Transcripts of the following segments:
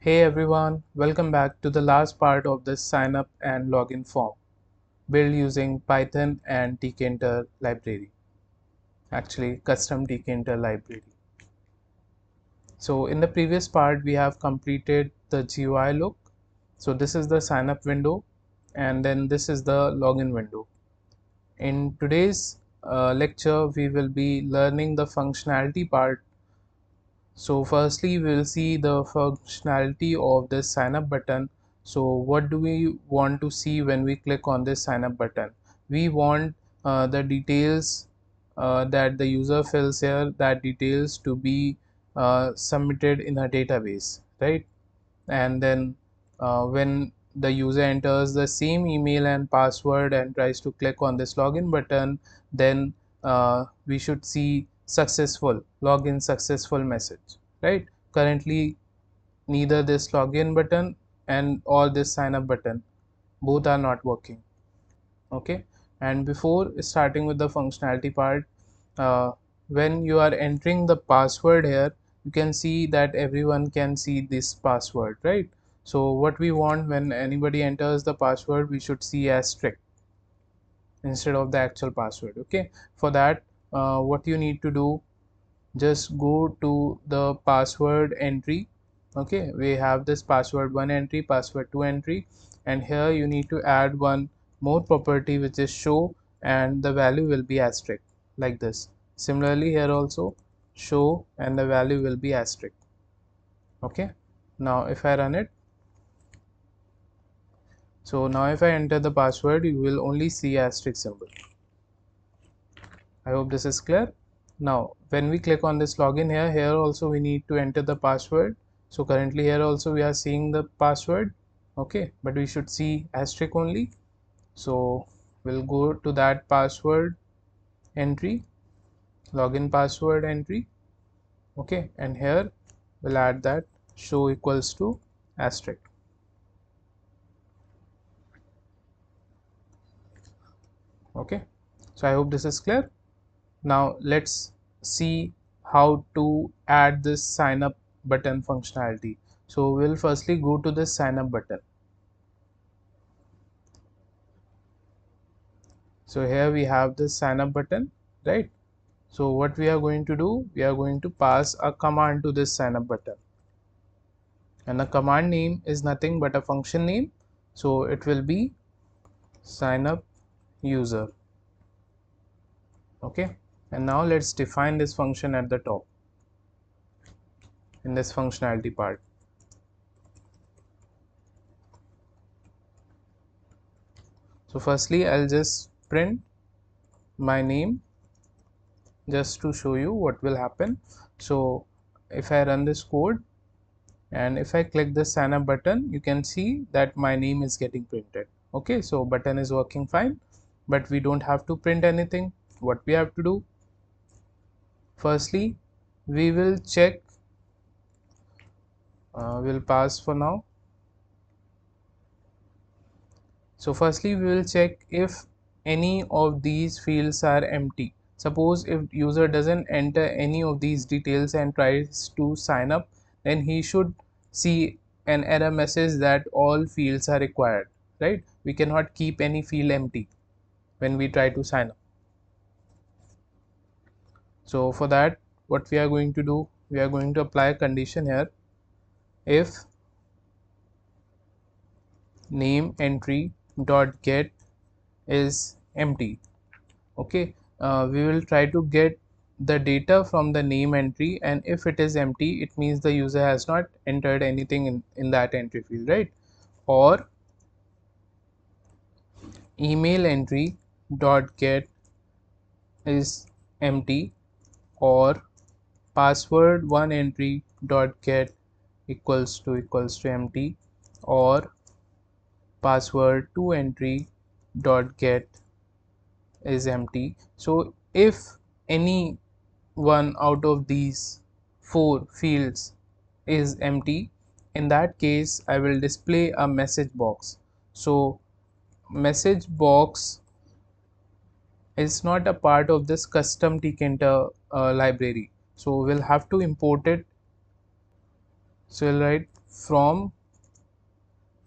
Hey everyone, welcome back to the last part of this sign up and login form built using Python and Tkinter library, actually custom Tkinter library. So in the previous part we have completed the GUI look. So this is the sign up window and then this is the login window. In today's lecture we will be learning the functionality part. So firstly we will see the functionality of this sign up button. So what do we want to see when we click on this sign up button? We want the details that the user fills here, that details to be submitted in a database, right? And then when the user enters the same email and password and tries to click on this login button, then we should see successful login successful message, right? Currently neither this login button and or this sign up button, both are not working. Okay, and before starting with the functionality part, when you are entering the password here, you can see that everyone can see this password, right? So what we want, when anybody enters the password, we should see asterisk instead of the actual password. Okay, for that what you need to do, just go to the password entry. Okay, we have this password 1 entry, password 2 entry, and here you need to add one more property, which is show, and the value will be asterisk, like this. Similarly here also show and the value will be asterisk. Okay, now if I run it, so now if I enter the password, you will only see asterisk symbol. I hope this is clear. Now when we click on this login here also we need to enter the password. So currently here also we are seeing the password, okay, but we should see asterisk only. So we'll go to that password entry, login password entry, okay, and here we'll add that show equals to asterisk. Okay, so I hope this is clear. Now let's see how to add this sign up button functionality. So we'll firstly go to this sign up button. So here we have this sign up button, right? So what we are going to do, we are going to pass a command to this sign up button, and the command name is nothing but a function name. So it will be sign up user. Okay, and now let's define this function at the top in this functionality part. So firstly I'll just print my name just to show you what will happen. So if I run this code and if I click the sign up button, you can see that my name is getting printed. Okay, so button is working fine, but we don't have to print anything. What we have to do, firstly we will check, we'll pass for now. So firstly we will check if any of these fields are empty. Suppose if user doesn't enter any of these details and tries to sign up, then he should see an error message that all fields are required, right? We cannot keep any field empty when we try to sign up. So for that, what we are going to do, we are going to apply a condition here. If name entry dot get is empty, okay, we will try to get the data from the name entry, and if it is empty, it means the user has not entered anything in that entry field, right? Or email entry dot get is empty, or password one entry dot get equals to empty, or password two entry dot get is empty. So if any one out of these four fields is empty, in that case I will display a message box. So message box is not a part of this custom Tkinter library, so we'll have to import it. So we'll write from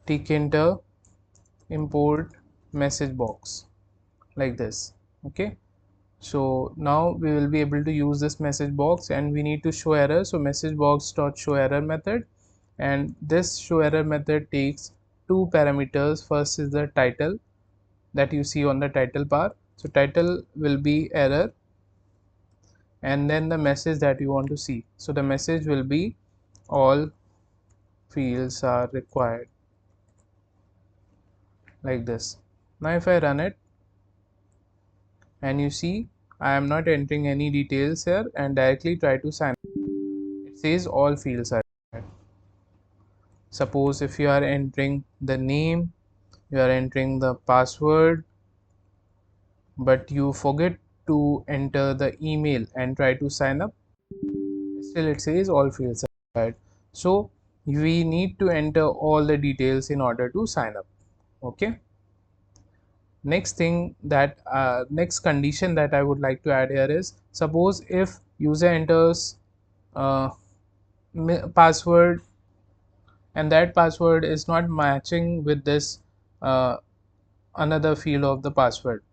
Tkinter import message box like this. Okay, so now we will be able to use this message box, and we need to show error. So message box dot show error method, and this show error method takes two parameters. First is the title that you see on the title bar. So title will be error, and then the message that you want to see. So the message will be all fields are required like this. Now if I run it, and you see I am not entering any details here and directly try to sign up, it says all fields are required. Suppose if you are entering the name, you are entering the password, but you forget to enter the email and try to sign up, still it says all fields are required. So we need to enter all the details in order to sign up. Okay, next thing that next condition that I would like to add here is, suppose if user enters uh, password and that password is not matching with this uh, another field of the password.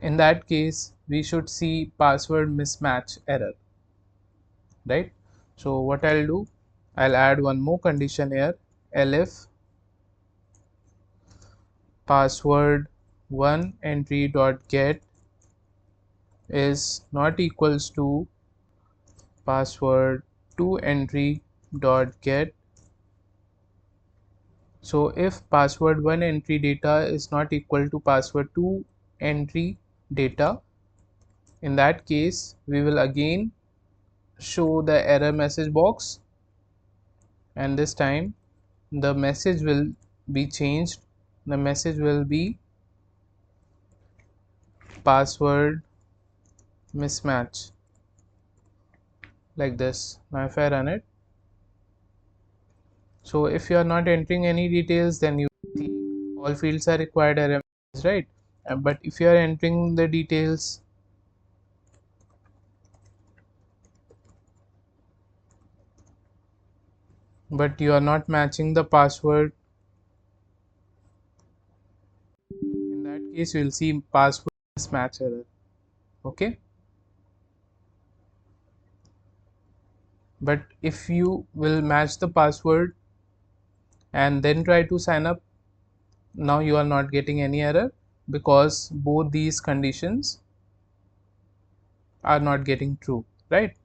In that case we should see password mismatch error, right? So what I'll do, I'll add one more condition here, elif password one entry dot get is not equals to password 2 entry dot get. So if password 1 entry data is not equal to password 2 entry data, in that case we will again show the error message box, and this time the message will be changed. The message will be password mismatch like this. Now if I run it, so if you are not entering any details, then you see all fields are required error message, right? But if you are entering the details, but you are not matching the password, in that case you will see password mismatch error. Okay, but if you will match the password and then try to sign up, now you are not getting any error because both these conditions are not getting true, right?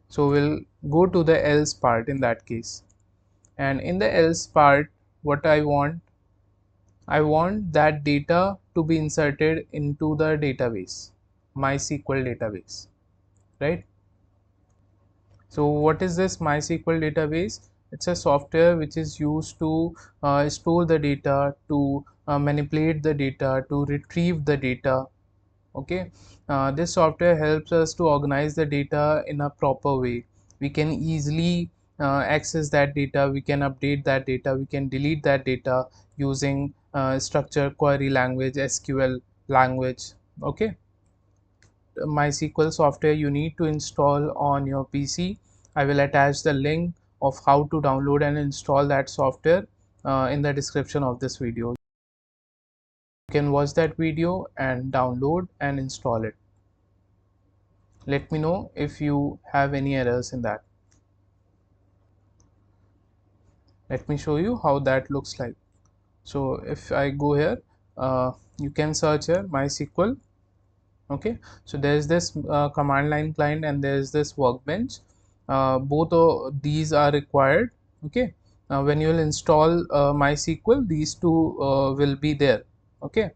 So we'll go to the else part in that case, and in the else part what I want that data to be inserted into the database, MySQL database, right? So what is this MySQL database? It's a software which is used to store the data, to manipulate the data, to retrieve the data. Okay, this software helps us to organize the data in a proper way. We can easily access that data, we can update that data, we can delete that data using structured query language, SQL language. Okay, MySQL software you need to install on your PC. I will attach the link of how to download and install that software in the description of this video. You can watch that video and download and install it. Let me know if you have any errors in that. Let me show you how that looks like. So if I go here, you can search here MySQL. Okay, so there's this command line client and there's this workbench. Both of these are required. Okay, when you will install MySQL, these two will be there. Okay,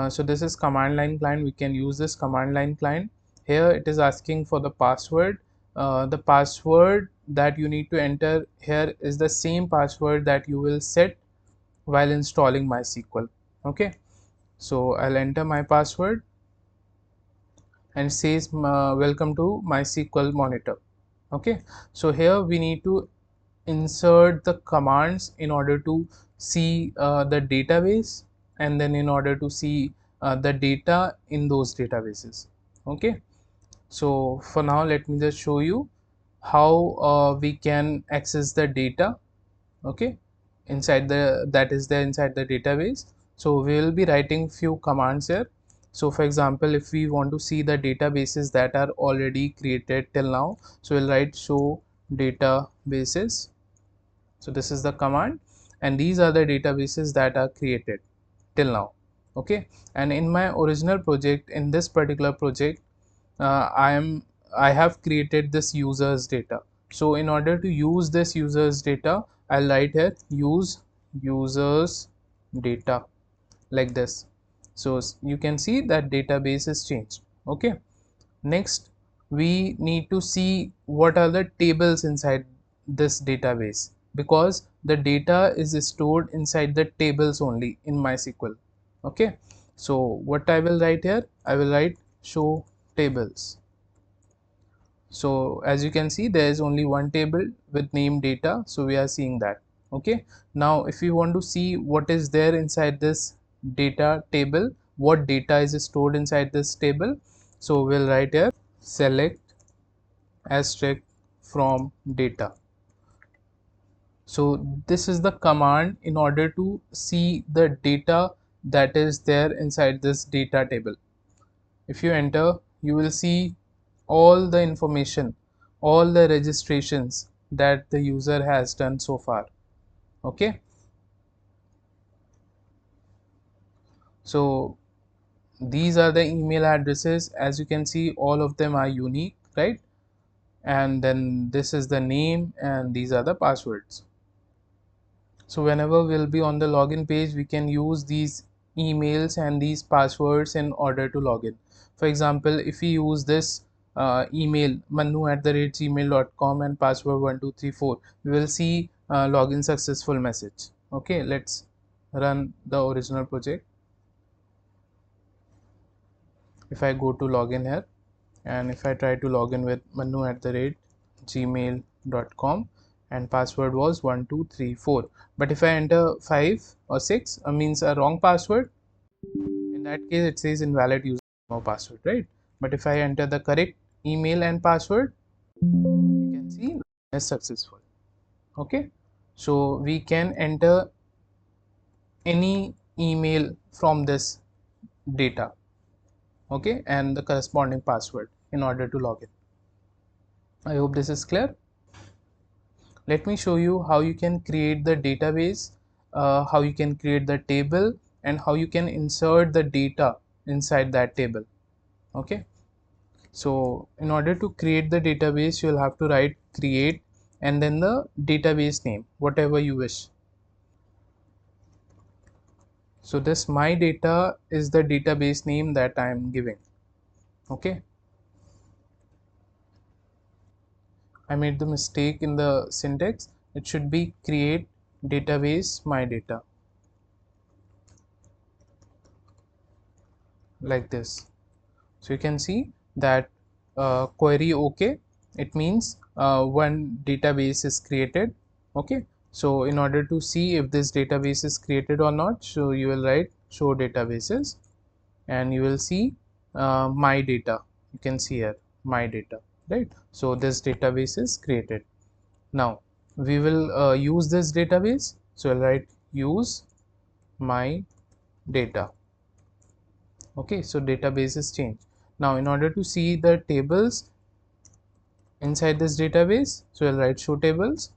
so this is command line client. We can use this command line client. Here it is asking for the password. The password that you need to enter here is the same password that you will set while installing MySQL. Okay, so I'll enter my password and says welcome to MySQL monitor. Okay, so here we need to insert the commands in order to see the database, and then in order to see the data in those databases. Okay, so for now let me just show you. how we can access the data, okay, inside the inside the database. So we will be writing few commands here. So for example, if we want to see the databases that are already created till now, so we'll write show databases. So this is the command, and these are the databases that are created till now, okay. And in my original project, in this particular project, I have created this users data. So in order to use this users data, I'll write here use users data, like this. So you can see that database is changed, okay. Next, we need to see what are the tables inside this database, because the data is stored inside the tables only in MySQL, okay. So what I will write here, I will write show tables. So as you can see, there is only one table with name data, so we are seeing that, okay. Now if we want to see what is there inside this data table, what data is stored inside this table, so we'll write here select asterisk from data. So this is the command in order to see the data that is there inside this data table. If you enter, you will see all the information, all the registrations that the user has done so far, okay. So these are the email addresses. As you can see, all of them are unique, right? And then this is the name, and these are the passwords. So whenever we'll be on the login page, we can use these emails and these passwords in order to log in. For example, if we use this email manu@gmail.com and password 1234, we will see login successful message. Okay, let's run the original project. If I go to login here, and if I try to log in with manu@gmail.com and password was 1234, but if I enter 5 or 6 means a wrong password, in that case it says invalid user no password, right? But if I enter the correct email and password, you can see is successful, okay. So we can enter any email from this data, okay, and the corresponding password in order to log in. I hope this is clear. Let me show you how you can create the database, how you can create the table, and how you can insert the data inside that table, okay. So in order to create the database, you'll have to write create and then the database name, whatever you wish. So this my data is the database name that I am giving, okay. I made the mistake in the syntax. It should be create database my data, like this. So you can see that query okay, it means one database is created, okay. So in order to see if this database is created or not, so you will write show databases, and you will see my data. You can see here my data, right? So this database is created. Now we will use this database, so I'll write use my data, okay. So database is changed. Now in order to see the tables inside this database, so I'll write show tables,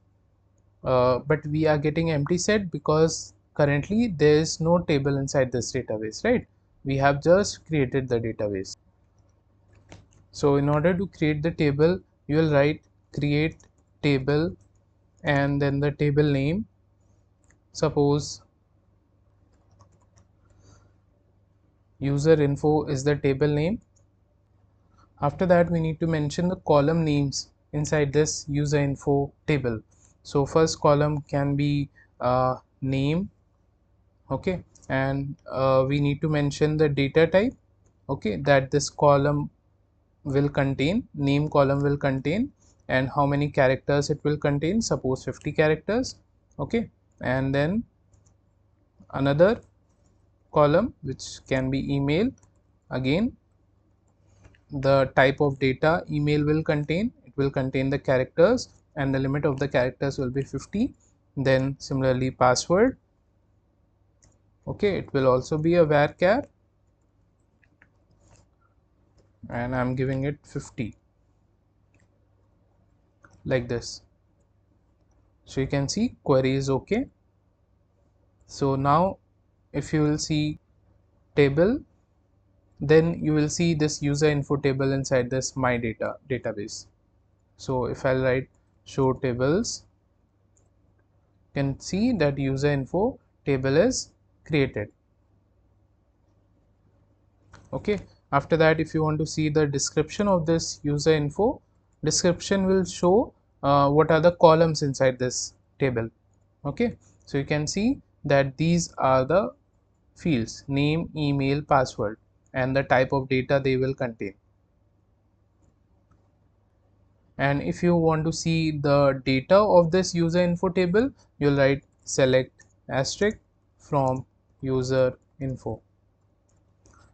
but we are getting empty set because currently there is no table inside this database, right? We have just created the database. So in order to create the table, you will write create table and then the table name. Suppose user info is the table name. After that, we need to mention the column names inside this user info table. So first column can be name, okay, and we need to mention the data type, okay, that this column will contain, name column will contain, and how many characters it will contain, suppose 50 characters, okay. And then another column which can be email, again the type of data email will contain, it will contain the characters, and the limit of the characters will be 50. Then similarly password, okay, it will also be a varchar, and I'm giving it 50 like this. So you can see query is okay. So now if you will see table, then you will see this user info table inside this my data database. So if I write show tables, you can see that user info table is created. Okay, after that, if you want to see the description of this user info, description will show what are the columns inside this table. Okay, so you can see that these are the fields: name, email, password, and the type of data they will contain. And if you want to see the data of this user info table, you'll write select asterisk from user info.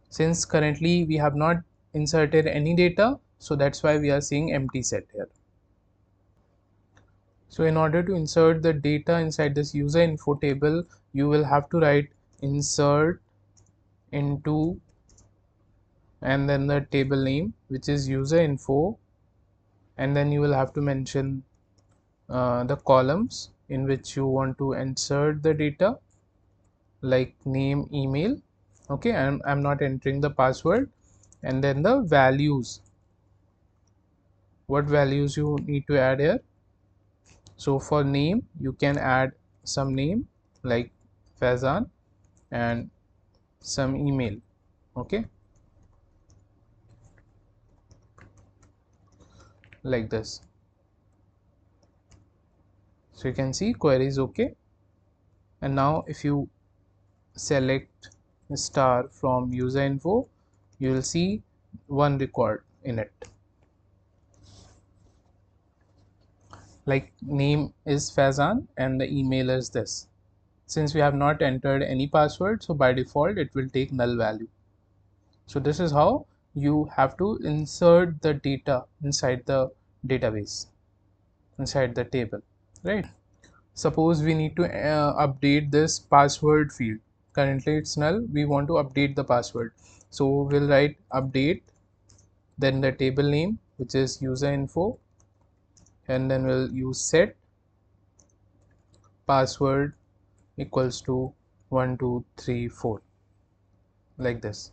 Since currently we have not inserted any data, so that's why we are seeing empty set here. So in order to insert the data inside this user info table, you will have to write insert into and then the table name, which is user info, and then you will have to mention the columns in which you want to insert the data, like name, email. Okay, I'm not entering the password, and then the values, what values you need to add here. So for name, you can add some name like Faizan and some email. Okay, like this. So you can see query is okay. And now if you select star from user info, you will see one record in it, like name is Faizan and the email is this. Since we have not entered any password, so by default it will take null value. So this is how you have to insert the data inside the database, inside the table, right? Suppose we need to update this password field. Currently it's null, we want to update the password. So we'll write update, then the table name, which is user info, and then we'll use set password equals to 1234, like this.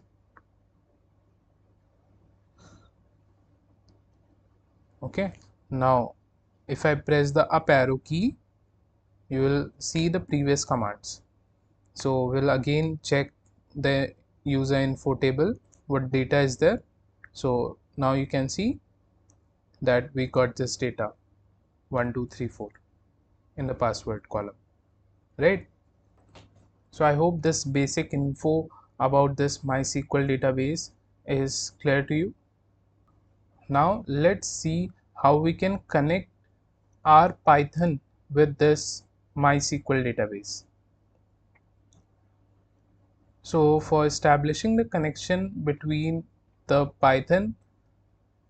Okay, now if I press the up arrow key, you will see the previous commands. So we'll again check the user info table, what data is there. So now you can see that we got this data 1234 in the password column, right? So I hope this basic info about this MySQL database is clear to you. Now let's see how we can connect our Python with this MySQL database. So for establishing the connection between the Python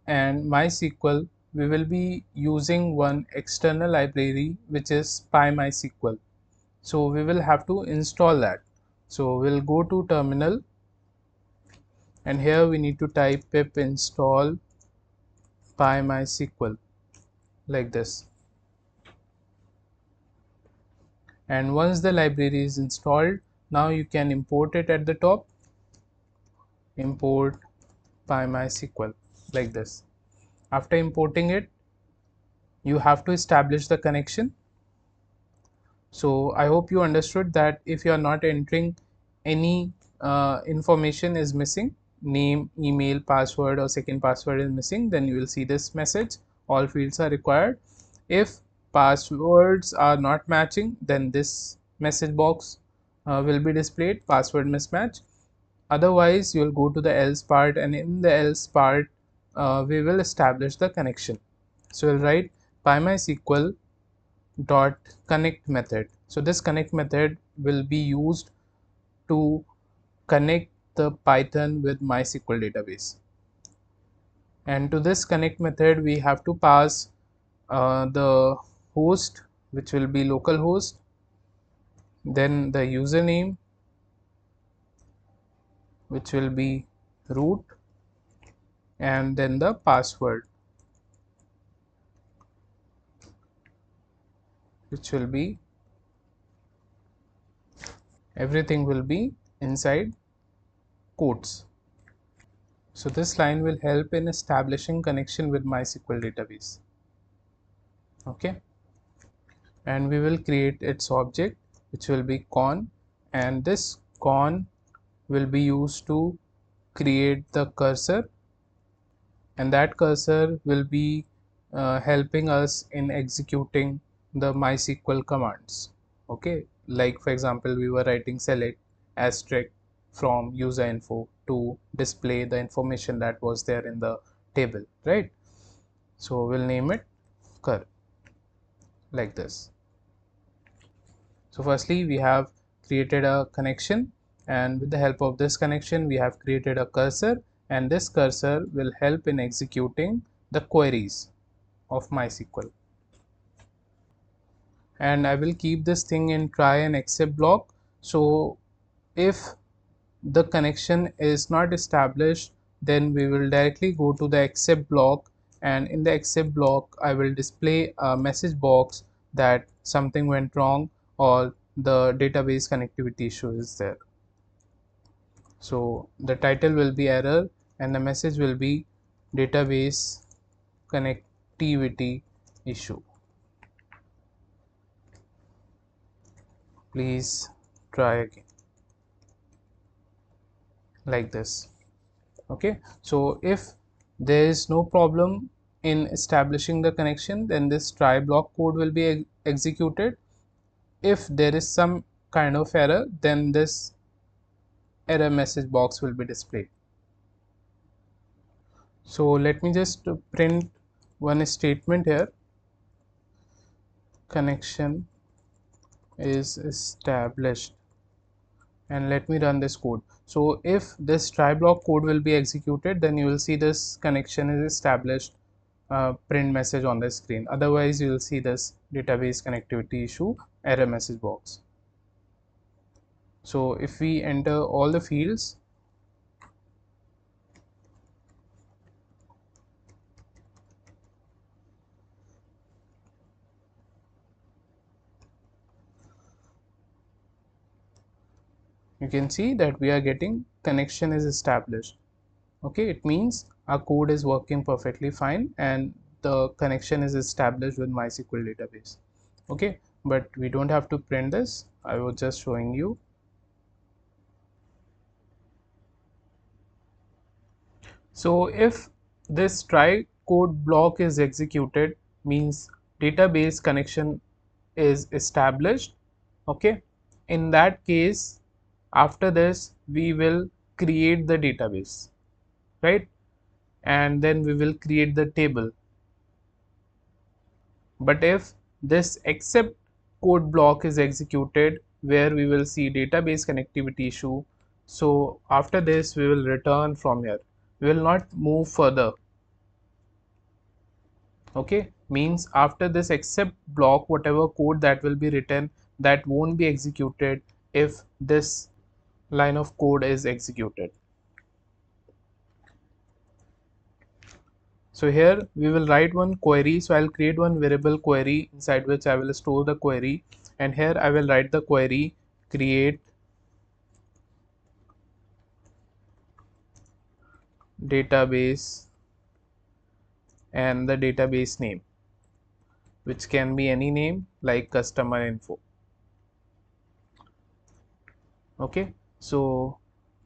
and MySQL, we will be using one external library, which is PyMySQL. So we will have to install that. So we'll go to terminal, and here we need to type pip install PyMySQL, like this. And once the library is installed, now you can import it at the top, import PyMySQL, like this. After importing it, you have to establish the connection. So I hope you understood that if you are not entering any information is missing, name, email, password or second password is missing, then you will see this message, all fields are required. If passwords are not matching, then this message box will be displayed, password mismatch. Otherwise you will go to the else part, and in the else part we will establish the connection. So we'll write PyMySQL dot connect method. So this connect method will be used to connect the Python with MySQL database. And to this connect method we have to pass the host, which will be localhost, then the username, which will be root, and then the password, which will be, everything will be inside quotes. So this line will help in establishing connection with MySQL database. Okay, and we will create its object, which will be con, and this con will be used to create the cursor, and that cursor will be helping us in executing the MySQL commands. Okay, like for example we were writing select asterisk from user info to display the information that was there in the table, right? So we'll name it cur, like this. So firstly we have created a connection, and with the help of this connection we have created a cursor, and this cursor will help in executing the queries of MySQL. And I will keep this thing in try and except block. So if the connection is not established, then we will directly go to the except block, and in the except block I will display a message box that something went wrong or the database connectivity issue is there. So the title will be error and the message will be database connectivity issue. Please try again, like this. Okay, so if there is no problem in establishing the connection, then this try block code will be executed. If there is some kind of error, then this error message box will be displayed. So let me just print one statement here: connection is established, and let me run this code. So if this try block code will be executed, then you will see this connection is established print message on the screen. Otherwise you will see this database connectivity issue error message box. So if we enter all the fields, you can see that we are getting connection is established. Okay, it means our code is working perfectly fine and the connection is established with MySQL database. Okay, but we don't have to print this. I was just showing you. So if this try code block is executed, means database connection is established. Okay, in that case, after this we will create the database, right? And then we will create the table. But if this except code block is executed, where we will see database connectivity issue, so after this we will return from here, we will not move further. Okay, means after this except block, whatever code that will be written, that won't be executed if this line of code is executed. So here we will write one query. So I'll create one variable query inside which I will store the query, and here I will write the query create database and the database name, which can be any name like customer info. Okay, so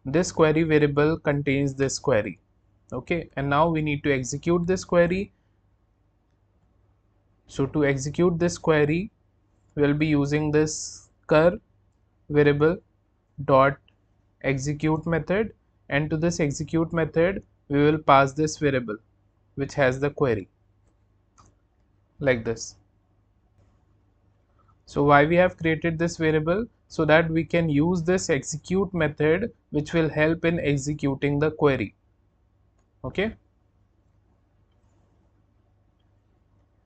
this query variable contains this query. Okay, and now we need to execute this query. So to execute this query, we will be using this cur variable dot execute method, and to this execute method we will pass this variable which has the query, like this. So why we have created this variable? So that we can use this execute method which will help in executing the query. Okay,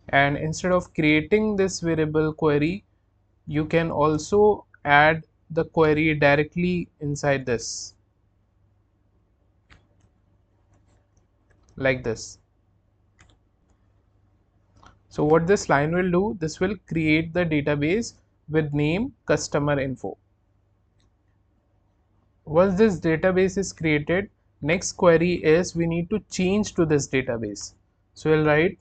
And instead of creating this variable query, you can also add the query directly inside this, like this. So what this line will do, this will create the database with name customer info. Once this database is created, next query is we need to change to this database. So we'll write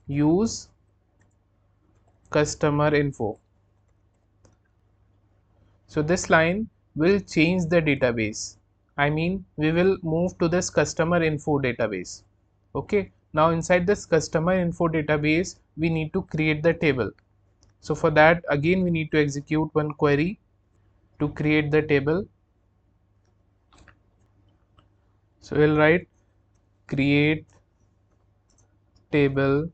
use customer info. So this line will change the database. I mean, we will move to this customer info database. Okay. Now inside this customer info database, we need to create the table. So for that, again, we need to execute one query to create the table. So we'll write create table,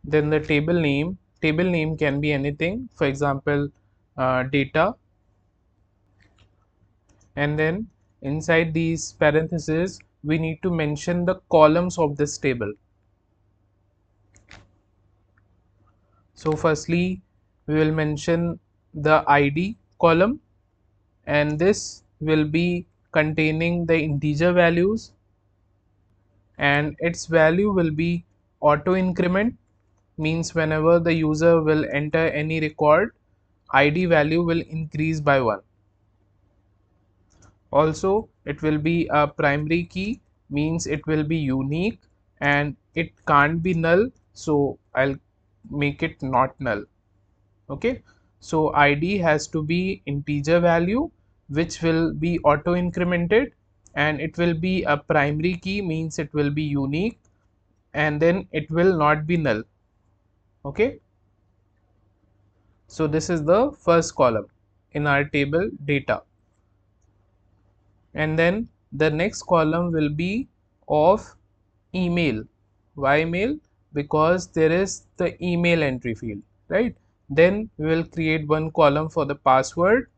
then the table name can be anything, for example, data, and then inside these parentheses we need to mention the columns of this table. So firstly we will mention the ID column, and this will be containing the integer values, and its value will be auto increment, means whenever the user will enter any record, ID value will increase by 1. Also it will be a primary key, means it will be unique and it can't be null, so I'll make it not null. Okay, so ID has to be integer value which will be auto incremented, and it will be a primary key, means it will be unique, and then it will not be null. Okay, so this is the first column in our table data, and then the next column will be of email. Why mail? Because there is the email entry field, right? Then we will create one column for the password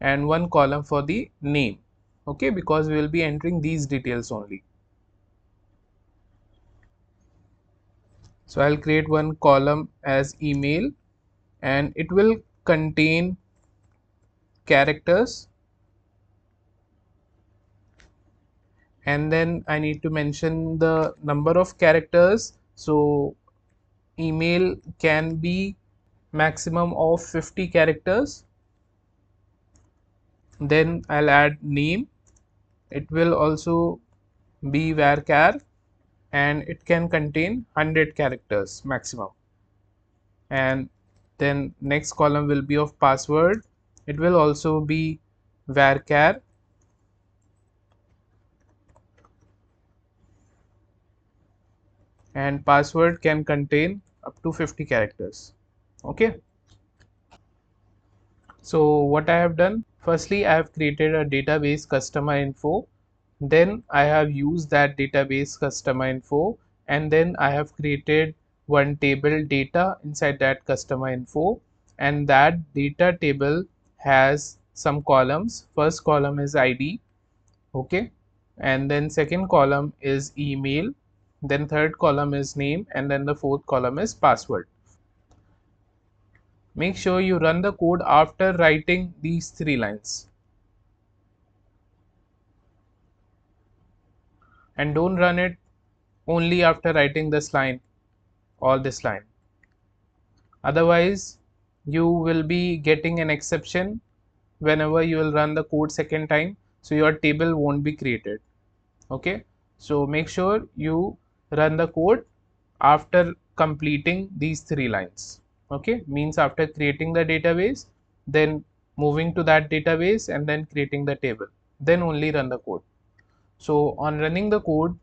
and one column for the name. Okay, because we will be entering these details only. So I'll create one column as email, and it will contain characters, and then I need to mention the number of characters. So email can be maximum of 50 characters. Then I'll add name. It will also be varchar, and it can contain 100 characters maximum. And then next column will be of password. It will also be varchar, and password can contain up to 50 characters. Okay, so what I have done, firstly I have created a database customer info, then I have used that database customer info, and then I have created one table data inside that customer info, and that data table has some columns. First column is ID, okay, and then second column is email, then third column is name, and then the fourth column is password. Make sure you run the code after writing these 3 lines, and don't run it only after writing this line or this line. Otherwise you will be getting an exception whenever you will run the code second time, so your table won't be created. Okay, so make sure you run the code after completing these 3 lines. Okay, means after creating the database, then moving to that database, and then creating the table, then only run the code. So on running the code,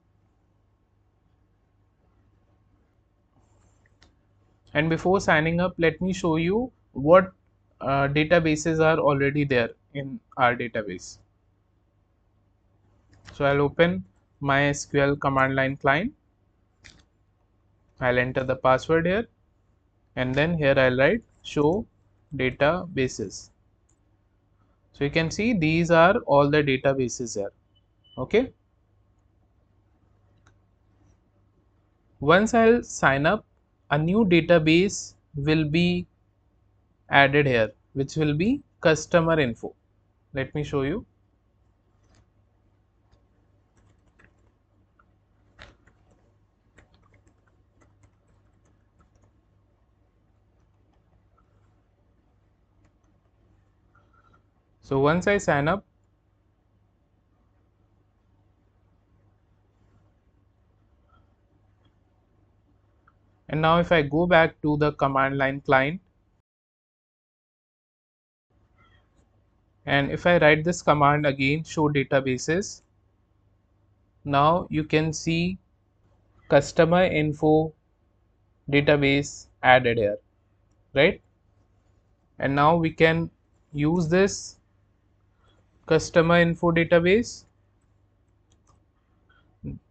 and before signing up, let me show you what databases are already there in our database. So I'll open MySQL command line client. I'll enter the password here, and then here I'll write show databases. So you can see these are all the databases here. Okay, Once I'll sign up, a new database will be added here, which will be customer info. Let me show you. So once I sign up, and now if I go back to the command line client, and if I write this command again, show databases, now you can see customer info database added here, right? And now we can use this customer info database.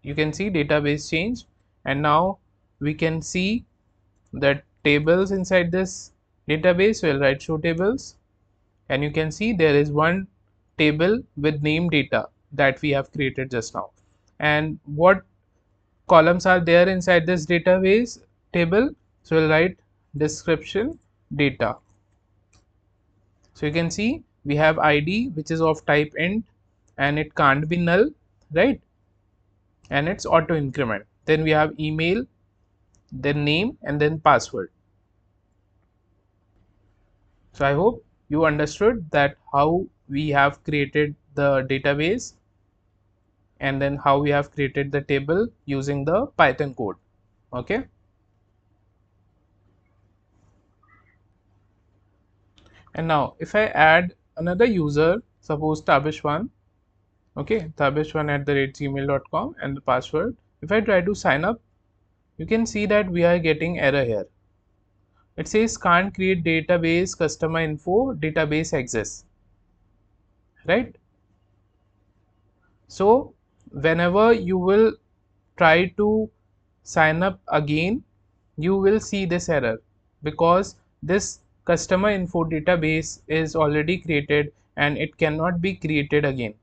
You can see database change, and now we can see that tables inside this database. Will write show tables, and you can see there is one table with name data that we have created just now. And what columns are there inside this database table? So we'll write description data. So you can see we have ID which is of type int, and it can't be null, right? And it's auto increment. Then we have email, then name, and then password. So I hope you understood that how we have created the database and then how we have created the table using the Python code. Okay. And now if I add another user, suppose Tabish1, okay, tabish1@gmail.com, and the password. If I try to sign up, you can see that we are getting error here. It says can't create database customer info database exists, right? So whenever you will try to sign up again, you will see this error because this customer info database is already created and it cannot be created again.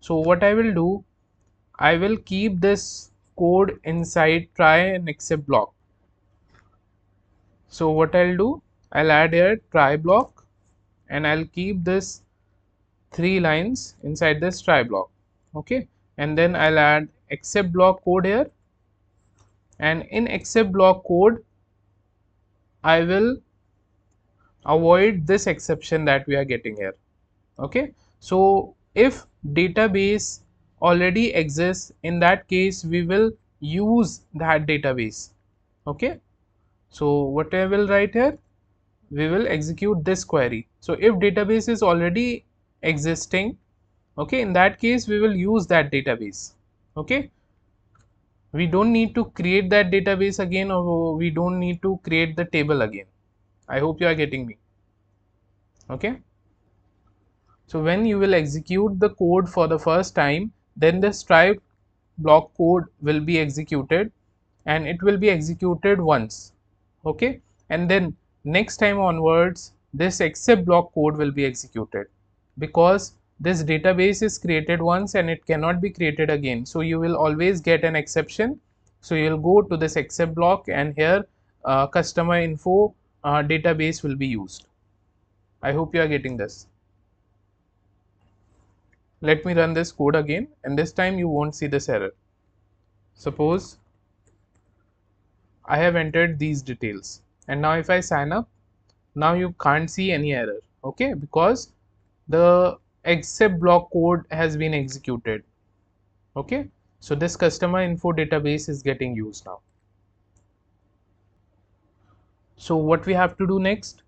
So what I will do, I will keep this code inside try and except block. So what I'll do, I'll add here try block, and I'll keep this 3 lines inside this try block. Okay, and then I'll add except block code here, and in except block code I will avoid this exception that we are getting here. Okay, so if database already exists, in that case we will use that database. Okay, so what I will write here, we will execute this query. So if database is already existing, okay, in that case we will use that database. Okay, we don't need to create that database again, or we don't need to create the table again. I hope you are getting me. Okay, so when you will execute the code for the first time, then this try block code will be executed, and it will be executed once. Okay, and then next time onwards this except block code will be executed because this database is created once and it cannot be created again. So you will always get an exception. So you will go to this except block, and here customer info database will be used. I hope you are getting this. Let me run this code again, and this time you won't see this error. Suppose I have entered these details, and now if I sign up, now you can't see any error. Okay, because the except block code has been executed. Okay, so this customer info database is getting used now. So what we have to do next,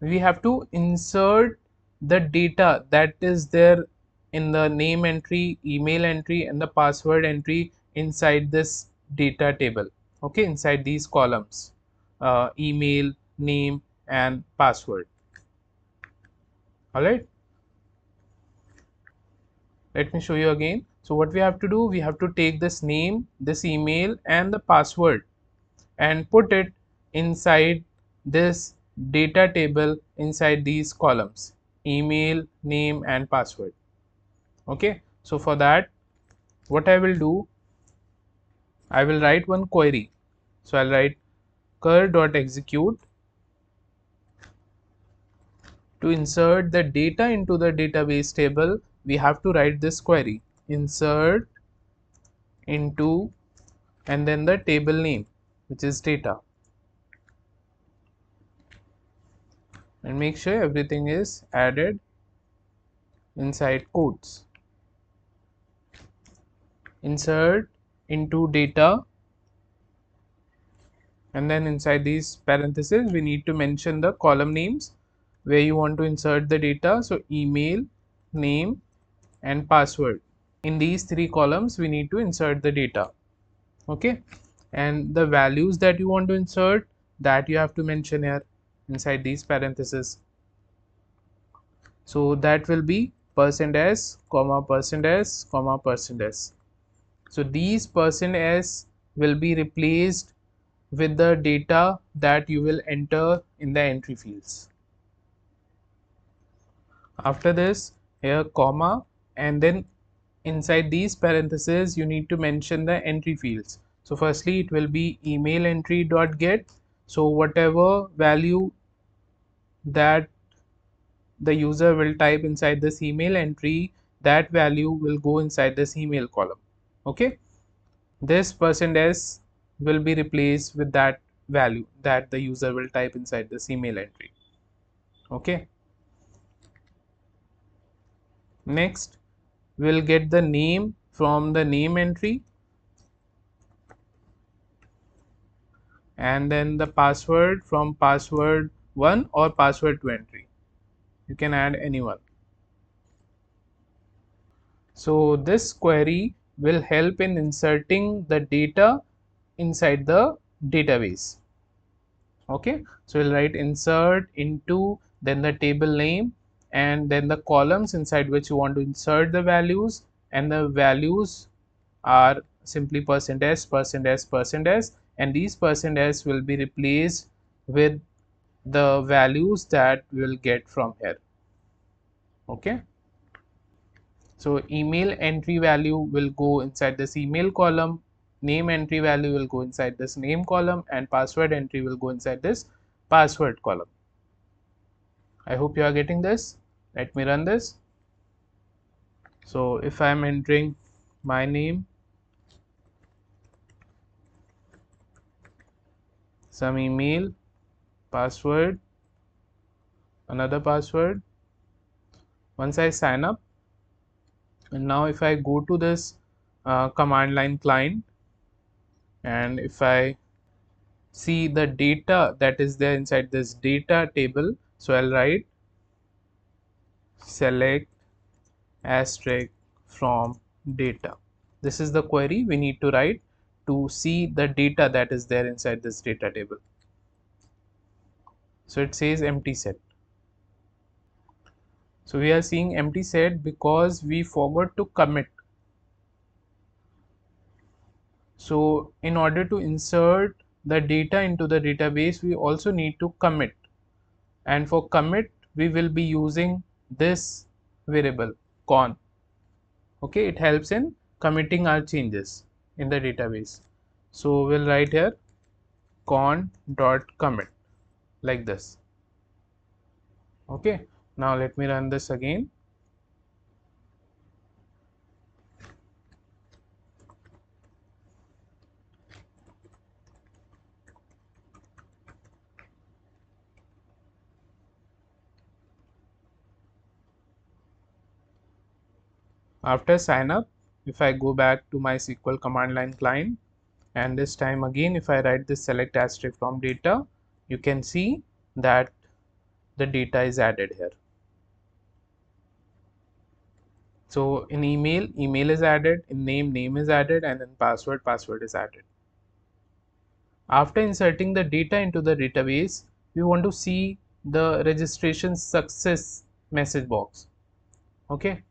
we have to insert the data that is there in the name entry, email entry, and the password entry inside this data table. Okay, inside these columns, email, name, and password. All right, let me show you again. So what we have to do, we have to take this name, this email, and the password and put it inside this data table inside these columns, email, name, and password. Okay, so for that what I will do, I will write one query. So I'll write cur.execute. To insert the data into the database table, we have to write this query: insert into, and then the table name, which is data, and make sure everything is added inside quotes. Insert into data, and then inside these parentheses we need to mention the column names where you want to insert the data. So email, name and password. In these three columns we need to insert the data. Okay, and the values that you want to insert, that you have to mention here inside these parentheses. So that will be %s, %s, %s. So these %s will be replaced with the data that you will enter in the entry fields. After this, here comma, and then inside these parentheses you need to mention the entry fields. So firstly it will be email entry dot get. So whatever value that the user will type inside this email entry, that value will go inside this email column. Okay, this %s will be replaced with that value that the user will type inside this email entry. Okay, next we'll get the name from the name entry, and then the password from password 1 or password 2 entry. You can add anyone. So this query will help in inserting the data inside the database. Okay, so we'll write insert into, then the table name, and then the columns inside which you want to insert the values, and the values are simply %s, %s, %s, and these %s will be replaced with the values that we will get from here. Okay, so email entry value will go inside this email column, name entry value will go inside this name column, and password entry will go inside this password column. I hope you are getting this. Let me run this. So if I am entering my name, some email, password, another password, once I sign up, and now if I go to this command line client, and if I see the data that is there inside this data table, so I'll write select asterisk from data. This is the query we need to write to see the data that is there inside this data table. So it says empty set. So we are seeing empty set because we forgot to commit. So in order to insert the data into the database, we also need to commit, and for commit we will be using this variable con. Okay, it helps in committing our changes in the database. So we'll write here con dot commit like this. Okay, now let me run this again. After sign up, if I go back to MySQL command line client, and this time again if I write this select asterisk from data, you can see that the data is added here. So in email, email is added, in name, name is added, and in password, password is added. After inserting the data into the database, we want to see the registration success message box. Okay,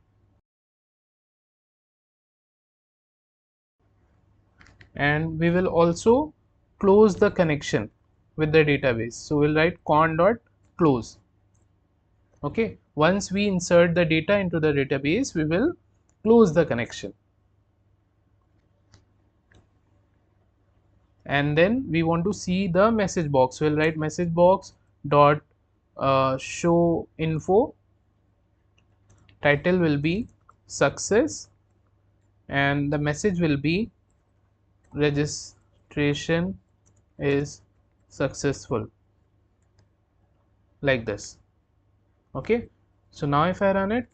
and we will also close the connection with the database. So we'll write con dot close. Okay, once we insert the data into the database, we will close the connection. and then we want to see the message box. So we'll write message box dot show info. Title will be success, and the message will be registration is successful, like this. Okay, so now if I run it,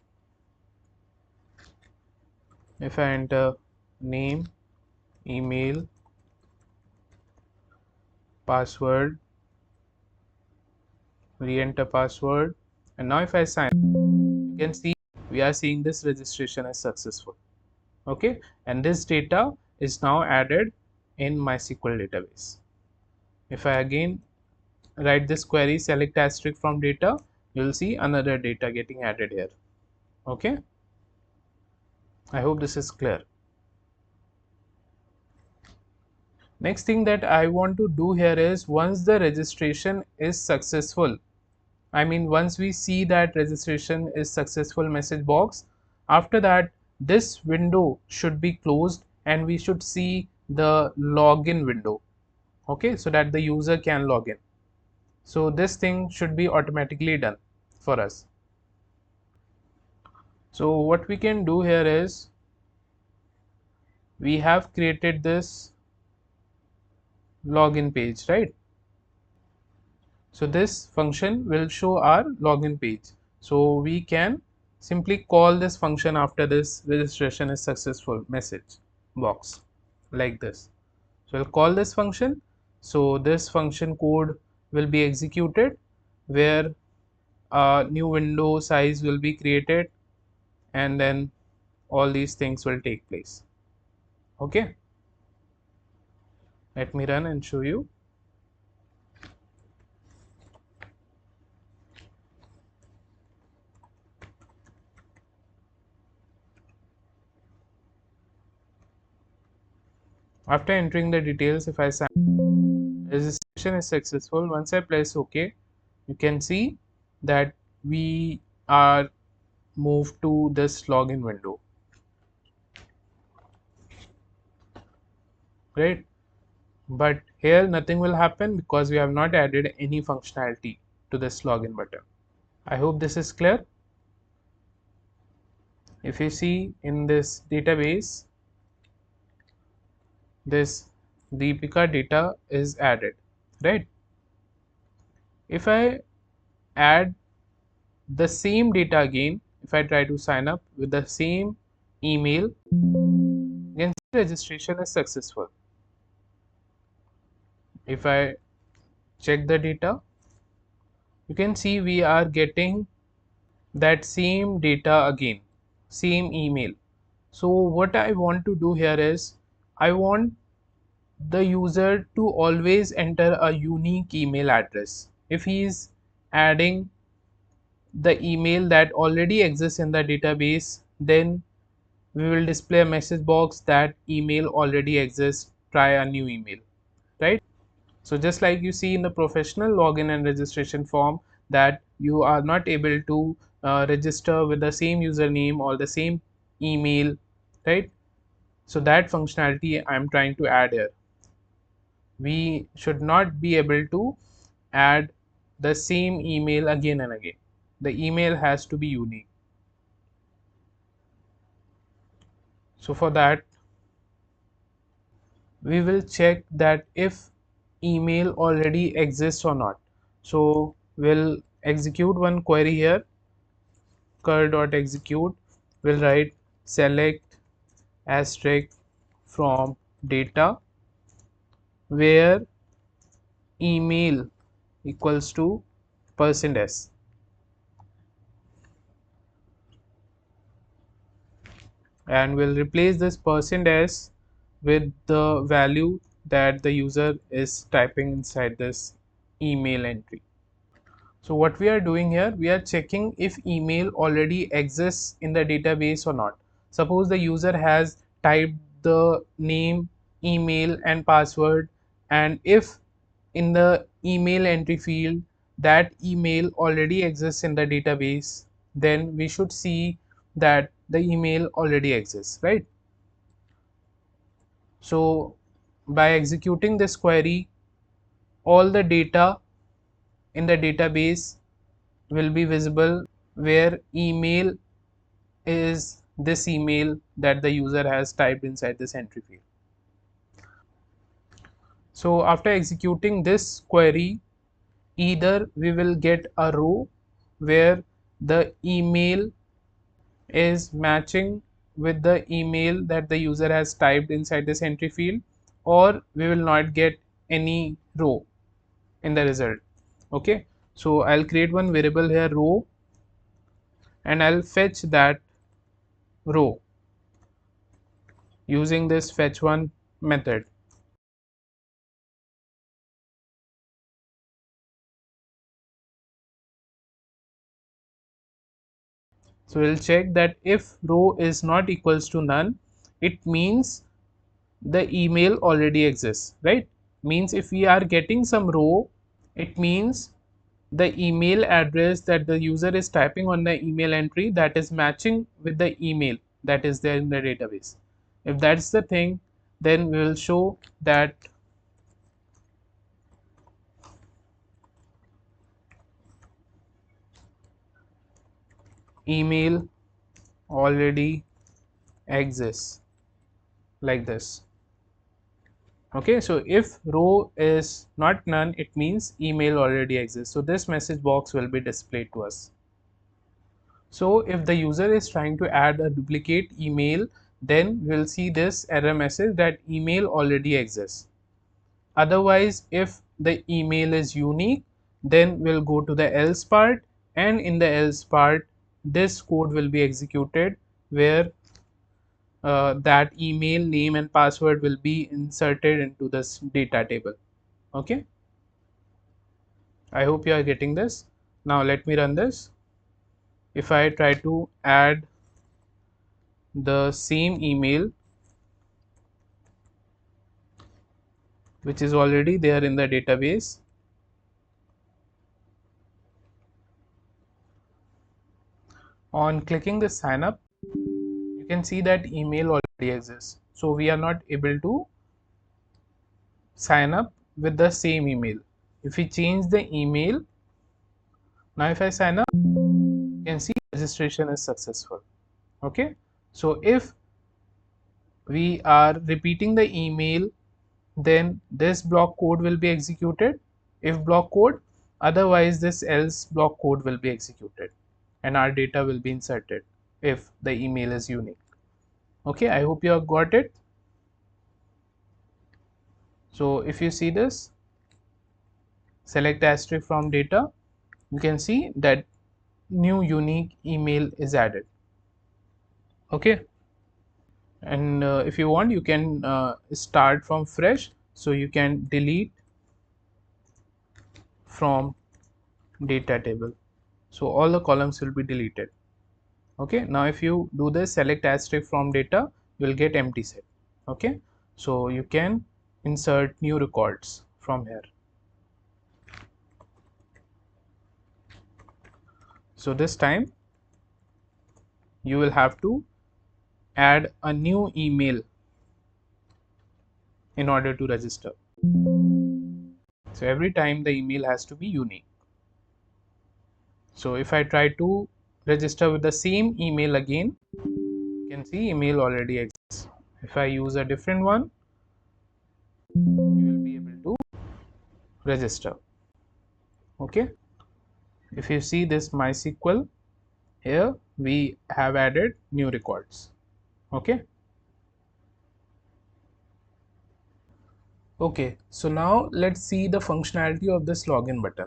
if I enter name, email, password, re-enter password, and now if I sign, you can see we are seeing this registration as successful. Okay, and this data is now added in MySQL database. If I again write this query select asterisk from data, you will see another data getting added here. Okay, I hope this is clear. Next thing that I want to do here is, once the registration is successful, I mean once we see that registration is successful message box, after that this window should be closed and we should see the login window. Okay, so that the user can log in. So this thing should be automatically done for us. So what we can do here is, we have created this login page, right? So this function will show our login page. So we can simply call this function after this registration is successful message box, like this. So we'll call this function. So this function code will be executed, where a new window size will be created, and then all these things will take place. Okay, let me run and show you. After entering the details, if I sign, registration is successful. Once I press OK, you can see that we are moved to this login window, right? But here nothing will happen because we have not added any functionality to this login button. I hope this is clear. If you see in this database, this Deepika data is added, right? If I add the same data again, if I try to sign up with the same email, then registration is successful. If I check the data, you can see we are getting that same data again, same email. So what I want to do here is, I want the user to always enter a unique email address. If he is adding the email that already exists in the database, then we will display a message box that email already exists, try a new email, right? So just like you see in the professional login and registration form, that you are not able to register with the same username or the same email, right? So that functionality I am trying to add here. We should not be able to add the same email again and again. The email has to be unique. So for that, we will check that if email already exists or not. So we'll execute one query here, cur.execute. We'll write select asterisk from data where email equals to %s, and we'll replace this %s with the value that the user is typing inside this email entry. So what we are doing here, we are checking if email already exists in the database or not. Suppose the user has typed the name, email and password, and if in the email entry field that email already exists in the database, then we should see that the email already exists, right? So by executing this query, all the data in the database will be visible, where email is this email that the user has typed inside this entry field. So after executing this query, either we will get a row where the email is matching with the email that the user has typed inside this entry field, or we will not get any row in the result. Okay, so I'll create one variable here, row, and I'll fetch that row using this fetch one method. So we'll check that if row is not equals to none, it means the email already exists, right? Means if we are getting some row, it means the email address that the user is typing on the email entry, that is matching with the email that is there in the database. If that's the thing, then we will show that email already exists, like this. Okay, so if row is not none, it means email already exists. So this message box will be displayed to us. So if the user is trying to add a duplicate email, then we'll see this error message that email already exists. Otherwise, if the email is unique, then we'll go to the else part, and in the else part, this code will be executed, where that email name and password will be inserted into this data table. Okay, I hope you are getting this. Now let me run this. If I try to add the same email which is already there in the database, on clicking the sign up, you can see that email already exists. So we are not able to sign up with the same email. If we change the email, now if I sign up, you can see registration is successful. Okay, so if we are repeating the email, then this block code will be executed, if block code, otherwise this else block code will be executed, and our data will be inserted if the email is unique. Okay, I hope you have got it. So if you see this, select asterisk from data, you can see that new unique email is added. Okay, and if you want, you can start from fresh, so you can delete from data table, so all the columns will be deleted. Okay, now if you do this select asterisk from data, you will get empty set. Okay, so you can insert new records from here. So this time you will have to add a new email in order to register. So every time the email has to be unique. So if I try to register with the same email again, you can see email already exists. If I use a different one, you will be able to register. Okay, if you see this MySQL, here we have added new records. Okay, okay, so now let's see the functionality of this login button.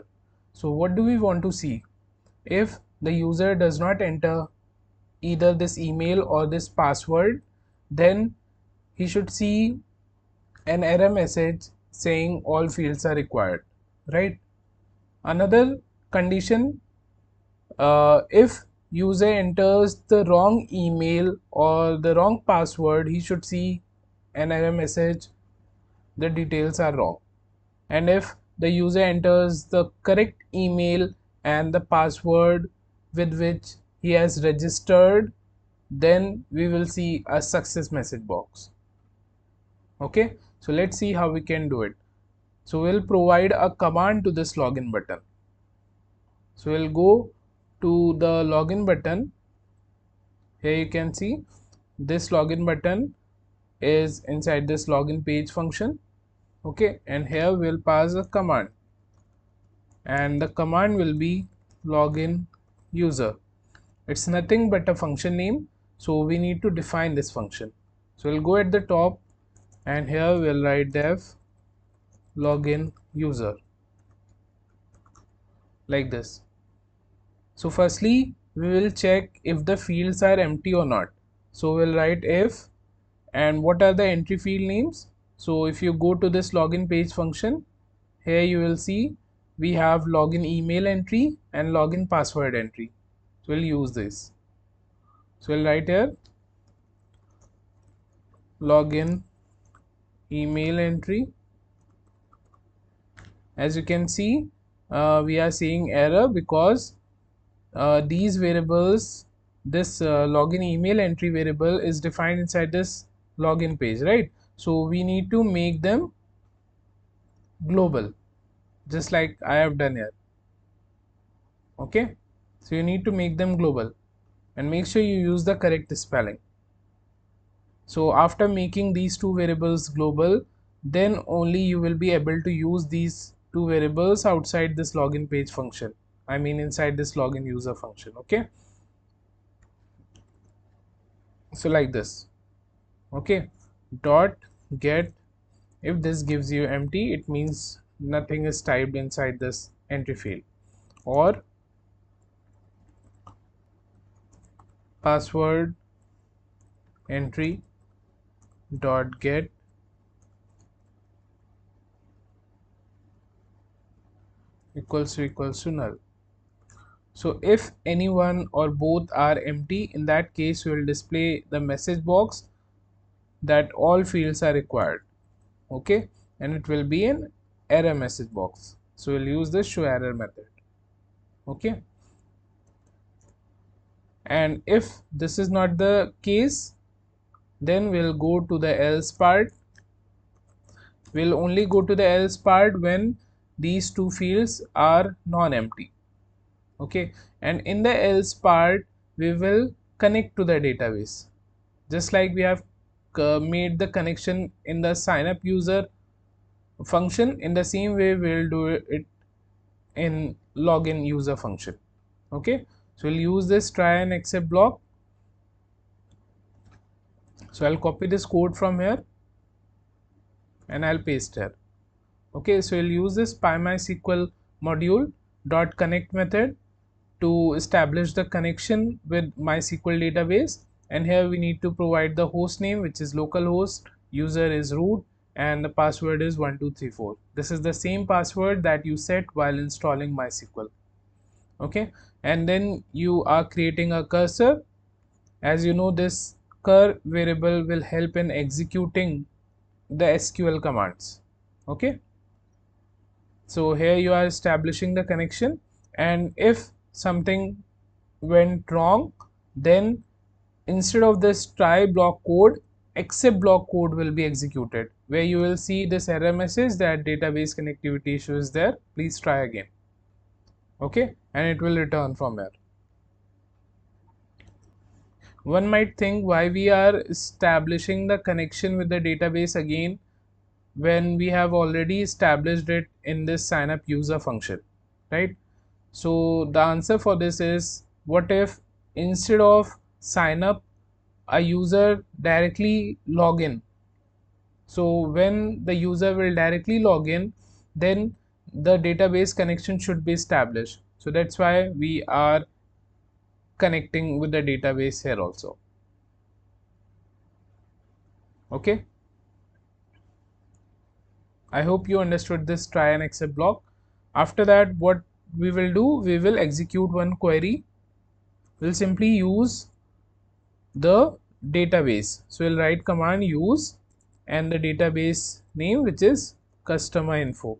So what do we want to see? If the user does not enter either this email or this password, then he should see an error message saying all fields are required, right? Another condition, if user enters the wrong email or the wrong password, he should see an error message, the details are wrong. And if the user enters the correct email and the password with which he has registered, then we will see a success message box. Okay, So let's see how we can do it. So we'll provide a command to this login button. So we'll go to the login button. Here you can see this login button is inside this login page function. Okay, and here we'll pass a command, and the command will be login user. It's nothing but a function name, so we need to define this function. So we'll go at the top, and here we'll write def login user, like this. So firstly we will check if the fields are empty or not. So we'll write if, and what are the entry field names. So if you go to this login page function, here you will see we have login email entry and login password entry. So we'll use this. So we'll write here login email entry. As you can see, we are seeing error because these variables, this login email entry variable is defined inside this login page, right? So we need to make them global, just like I have done here. Okay, so you need to make them global and make sure you use the correct spelling. So after making these two variables global, then only you will be able to use these two variables outside this login page function. I mean inside this login user function. Okay, so like this. Okay, dot get, if this gives you empty, it means nothing is typed inside this entry field. Or password entry dot get equals to null. So if any one or both are empty, in that case we will display the message box that all fields are required. Okay, and it will be an error message box. So we'll use the show error method. Okay, and if this is not the case, then we'll go to the else part. We'll only go to the else part when these two fields are non-empty. Okay, and in the else part we will connect to the database, just like we have made the connection in the sign up user function. In the same way we will do it in login user function. Okay, so we'll use this try and except block. So I'll copy this code from here and I'll paste here. Okay, so we'll use this MySQL module dot connect method to establish the connection with MySQL database, and here we need to provide the host name, which is localhost, user is root, and the password is 1234. This is the same password that you set while installing MySQL. Okay, and then you are creating a cursor. As you know, this cur variable will help in executing the SQL commands. Okay, so here you are establishing the connection, and if something went wrong, then instead of this try block code, except block code will be executed, where you will see this error message that database connectivity issue is there, please try again. Okay, and it will return from here. One might think why we are establishing the connection with the database again when we have already established it in this sign up user function, right? So the answer for this is, what if instead of sign up a user directly log in? So when the user will directly log in, then the database connection should be established. So that's why we are connecting with the database here also. Okay, I hope you understood this try and except block. After that, what we will do, we will execute one query. We'll simply use the database. So we'll write command use and the database name, which is customer info.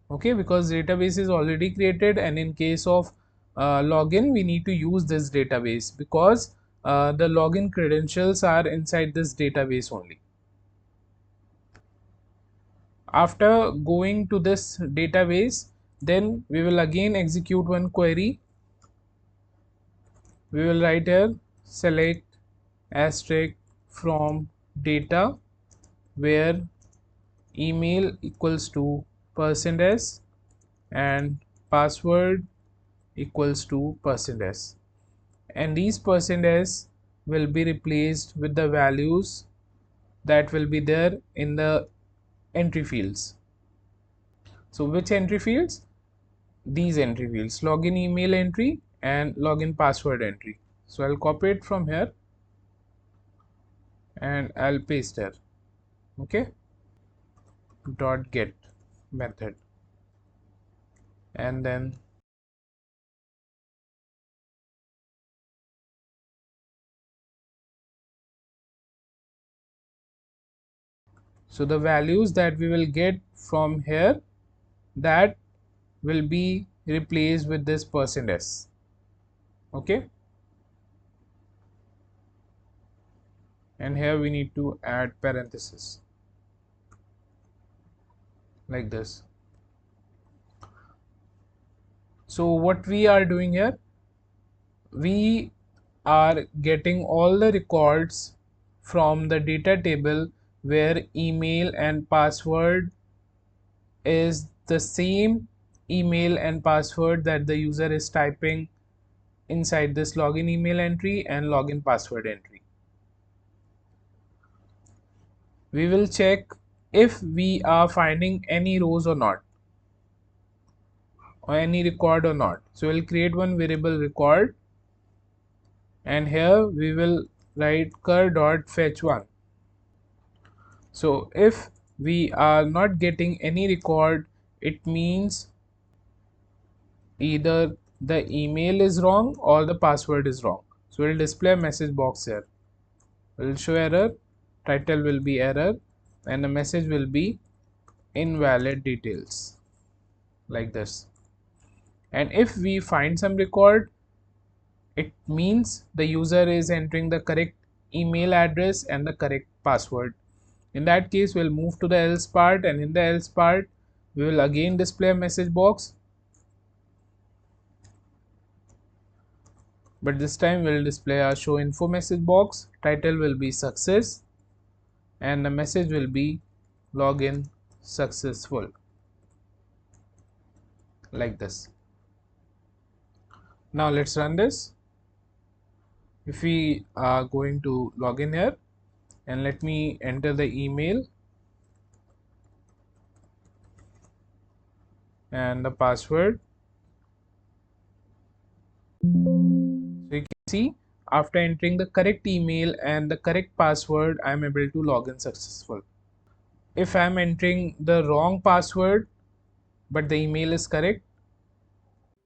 Okay, because database is already created, and in case of login we need to use this database because the login credentials are inside this database only. After going to this database, then we will again execute one query. We will write here select asterisk from data where email equals to %s and password equals to %s, and these %s will be replaced with the values that will be there in the entry fields. So which entry fields? These entry fields, login email entry and login password entry. So I'll copy it from here and I'll paste here. Okay, dot get method, and then so the values that we will get from here, that will be replaced with this %s. Okay, and here we need to add parenthesis like this. So what we are doing here, we are getting all the records from the data table where email and password is the same email and password that the user is typing inside this login email entry and login password entry. We will check if we are finding any rows or not, or any record or not. So we'll create one variable record, and here we will write cur.fetch1. So if we are not getting any record, it means either the email is wrong or the password is wrong. So we'll display a message box here. We'll show error, title will be error, and the message will be invalid details like this. And if we find some record, it means the user is entering the correct email address and the correct password. In that case, we'll move to the else part, and in the else part we will again display a message box, but this time we'll display a show info message box. Title will be success and the message will be login successful like this. Now let's run this. If we are going to login here, and let me enter the email and the password. So you can see after entering the correct email and the correct password, I am able to log in successful. If I am entering the wrong password but the email is correct,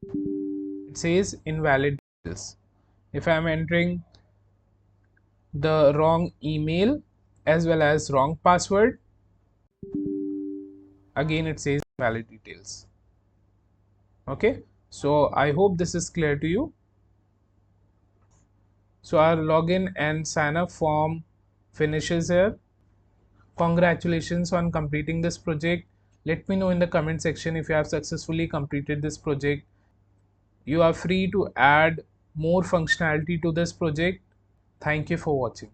it says invalid details. If I am entering the wrong email as well as wrong password, again it says invalid details. Okay, so I hope this is clear to you. So our login and sign up form finishes here. Congratulations on completing this project. Let me know in the comment section if you have successfully completed this project. You are free to add more functionality to this project. Thank you for watching.